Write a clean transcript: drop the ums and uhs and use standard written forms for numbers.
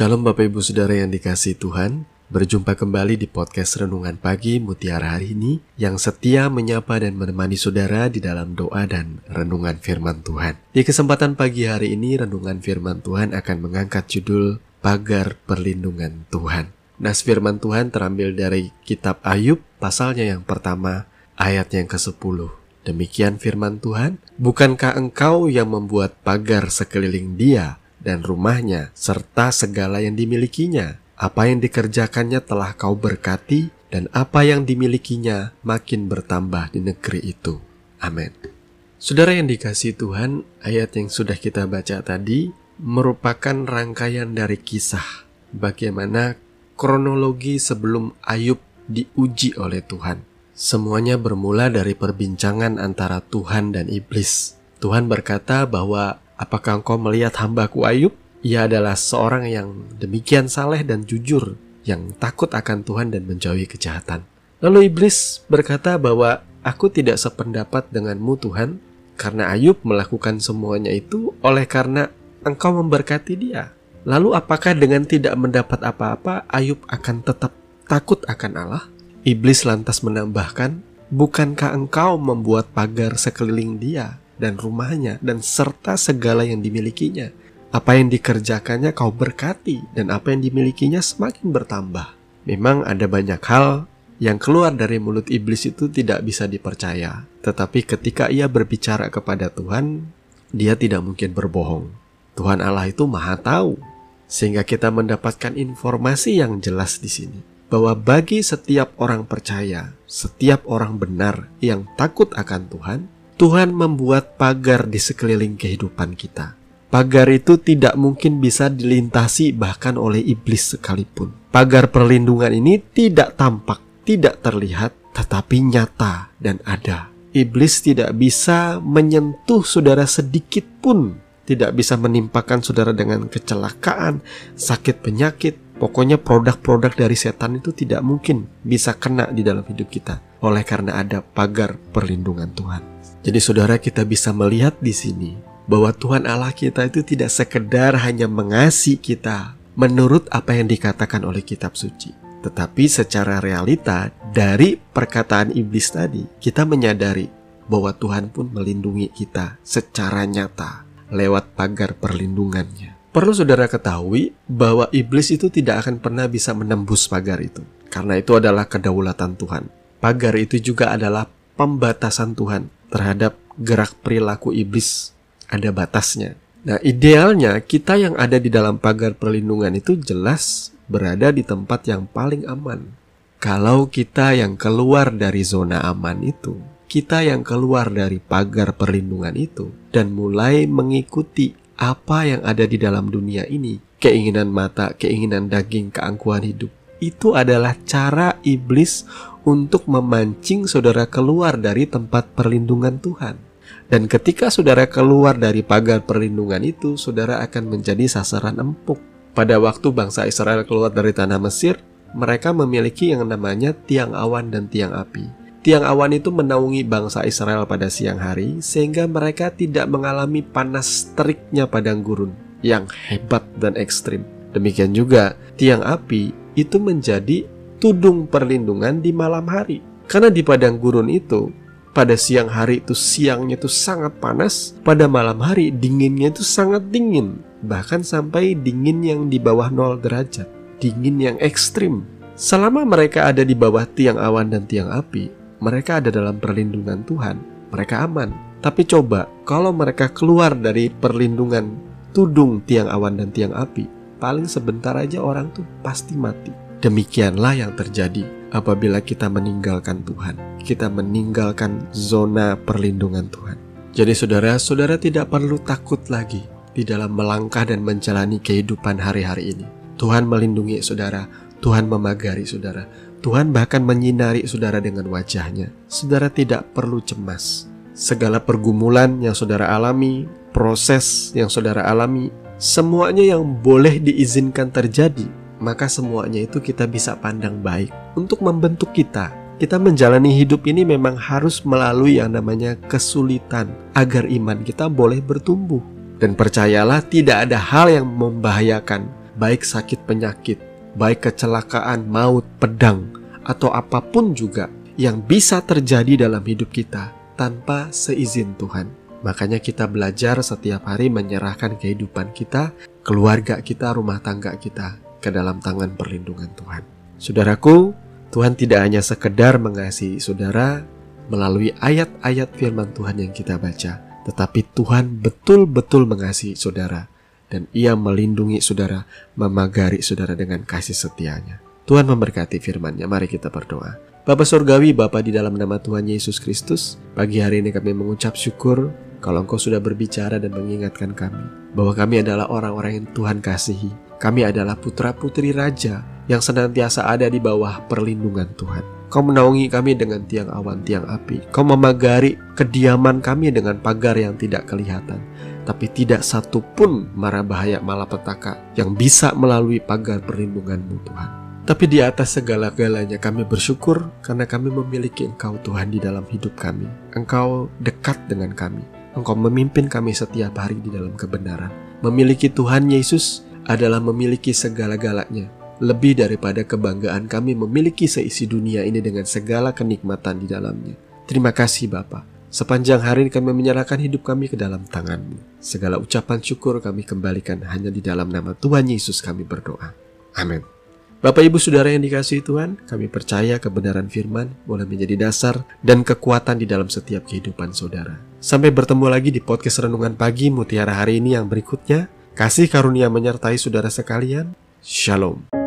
Shalom Bapak Ibu Saudara yang dikasihi Tuhan. Berjumpa kembali di podcast Renungan Pagi Mutiara hari ini yang setia menyapa dan menemani saudara di dalam doa dan renungan firman Tuhan. Di kesempatan pagi hari ini renungan firman Tuhan akan mengangkat judul Pagar Perlindungan Tuhan. Nas firman Tuhan terambil dari kitab Ayub pasalnya yang pertama ayat yang ke-10. Demikian firman Tuhan, bukankah engkau yang membuat pagar sekeliling dia dan rumahnya serta segala yang dimilikinya? Apa yang dikerjakannya telah kau berkati, dan apa yang dimilikinya makin bertambah di negeri itu. Amin. Saudara yang dikasihi Tuhan, ayat yang sudah kita baca tadi merupakan rangkaian dari kisah bagaimana kronologi sebelum Ayub diuji oleh Tuhan. Semuanya bermula dari perbincangan antara Tuhan dan iblis. Tuhan berkata bahwa, apakah engkau melihat hambaku Ayub? Ia adalah seorang yang demikian saleh dan jujur, yang takut akan Tuhan dan menjauhi kejahatan. Lalu iblis berkata bahwa aku tidak sependapat denganmu Tuhan, karena Ayub melakukan semuanya itu oleh karena engkau memberkati dia. Lalu apakah dengan tidak mendapat apa-apa, Ayub akan tetap takut akan Allah? Iblis lantas menambahkan, bukankah engkau membuat pagar sekeliling dia dan rumahnya dan serta segala yang dimilikinya? Apa yang dikerjakannya kau berkati, dan apa yang dimilikinya semakin bertambah. Memang ada banyak hal yang keluar dari mulut iblis itu tidak bisa dipercaya. Tetapi ketika ia berbicara kepada Tuhan, dia tidak mungkin berbohong. Tuhan Allah itu Maha Tahu. Sehingga kita mendapatkan informasi yang jelas di sini. Bahwa bagi setiap orang percaya, setiap orang benar yang takut akan Tuhan, Tuhan membuat pagar di sekeliling kehidupan kita. Pagar itu tidak mungkin bisa dilintasi bahkan oleh iblis sekalipun. Pagar perlindungan ini tidak tampak, tidak terlihat, tetapi nyata dan ada. Iblis tidak bisa menyentuh saudara sedikit pun, tidak bisa menimpakan saudara dengan kecelakaan, sakit penyakit. Pokoknya produk-produk dari setan itu tidak mungkin bisa kena di dalam hidup kita, oleh karena ada pagar perlindungan Tuhan. Jadi saudara, kita bisa melihat di sini bahwa Tuhan Allah kita itu tidak sekedar hanya mengasihi kita menurut apa yang dikatakan oleh kitab suci. Tetapi secara realita dari perkataan iblis tadi, kita menyadari bahwa Tuhan pun melindungi kita secara nyata lewat pagar perlindungannya. Perlu saudara ketahui bahwa iblis itu tidak akan pernah bisa menembus pagar itu, karena itu adalah kedaulatan Tuhan. Pagar itu juga adalah pembatasan Tuhan terhadap gerak perilaku iblis. Ada batasnya. Nah, idealnya kita yang ada di dalam pagar perlindungan itu jelas berada di tempat yang paling aman. Kalau kita yang keluar dari zona aman itu, kita yang keluar dari pagar perlindungan itu dan mulai mengikuti apa yang ada di dalam dunia ini, keinginan mata, keinginan daging, keangkuhan hidup, itu adalah cara iblis untuk memancing saudara keluar dari tempat perlindungan Tuhan. Dan ketika saudara keluar dari pagar perlindungan itu, saudara akan menjadi sasaran empuk. Pada waktu bangsa Israel keluar dari tanah Mesir, mereka memiliki yang namanya tiang awan dan tiang api. Tiang awan itu menaungi bangsa Israel pada siang hari, sehingga mereka tidak mengalami panas teriknya padang gurun yang hebat dan ekstrim. Demikian juga tiang api itu menjadi tudung perlindungan di malam hari. Karena di padang gurun itu, pada siang hari itu siangnya itu sangat panas, pada malam hari dinginnya itu sangat dingin, bahkan sampai dingin yang di bawah 0 derajat, dingin yang ekstrim. Selama mereka ada di bawah tiang awan dan tiang api, mereka ada dalam perlindungan Tuhan, mereka aman. Tapi coba kalau mereka keluar dari perlindungan tudung tiang awan dan tiang api, paling sebentar aja orang tuh pasti mati. Demikianlah yang terjadi apabila kita meninggalkan Tuhan. Kita meninggalkan zona perlindungan Tuhan. Jadi saudara tidak perlu takut lagi di dalam melangkah dan menjalani kehidupan hari-hari ini. Tuhan melindungi saudara, Tuhan memagari saudara, Tuhan bahkan menyinari saudara dengan wajahnya. Saudara tidak perlu cemas. Segala pergumulan yang saudara alami, proses yang saudara alami, semuanya yang boleh diizinkan terjadi, maka semuanya itu kita bisa pandang baik untuk membentuk kita. Kita menjalani hidup ini memang harus melalui yang namanya kesulitan agar iman kita boleh bertumbuh. Dan percayalah, tidak ada hal yang membahayakan baik sakit penyakit, baik kecelakaan, maut, pedang, atau apapun juga yang bisa terjadi dalam hidup kita tanpa seizin Tuhan. Makanya kita belajar setiap hari menyerahkan kehidupan kita, keluarga kita, rumah tangga kita ke dalam tangan perlindungan Tuhan. Saudaraku, Tuhan tidak hanya sekedar mengasihi saudara melalui ayat-ayat firman Tuhan yang kita baca, tetapi Tuhan betul-betul mengasihi saudara, dan Ia melindungi saudara, memagari saudara dengan kasih setianya. Tuhan memberkati firman-Nya. Mari kita berdoa. Bapa Surgawi, Bapa di dalam nama Tuhan Yesus Kristus, pagi hari ini kami mengucap syukur kalau Engkau sudah berbicara dan mengingatkan kami bahwa kami adalah orang-orang yang Tuhan kasihi. Kami adalah putra-putri Raja yang senantiasa ada di bawah perlindungan Tuhan. Kau menaungi kami dengan tiang awan, tiang api. Kau memagari kediaman kami dengan pagar yang tidak kelihatan. Tapi tidak satu pun mara bahaya malapetaka yang bisa melalui pagar perlindungan-Mu Tuhan. Tapi di atas segala-galanya kami bersyukur karena kami memiliki Engkau Tuhan di dalam hidup kami. Engkau dekat dengan kami. Engkau memimpin kami setiap hari di dalam kebenaran. Memiliki Tuhan Yesus adalah memiliki segala-galanya. Lebih daripada kebanggaan kami memiliki seisi dunia ini dengan segala kenikmatan di dalamnya. Terima kasih Bapa. Sepanjang hari ini kami menyerahkan hidup kami ke dalam tangan-Mu. Segala ucapan syukur kami kembalikan hanya di dalam nama Tuhan Yesus kami berdoa. Amin. Bapak Ibu Saudara yang dikasihi Tuhan, kami percaya kebenaran firman boleh menjadi dasar dan kekuatan di dalam setiap kehidupan saudara. Sampai bertemu lagi di podcast Renungan Pagi Mutiara hari ini yang berikutnya. Kasih karunia menyertai saudara sekalian. Shalom.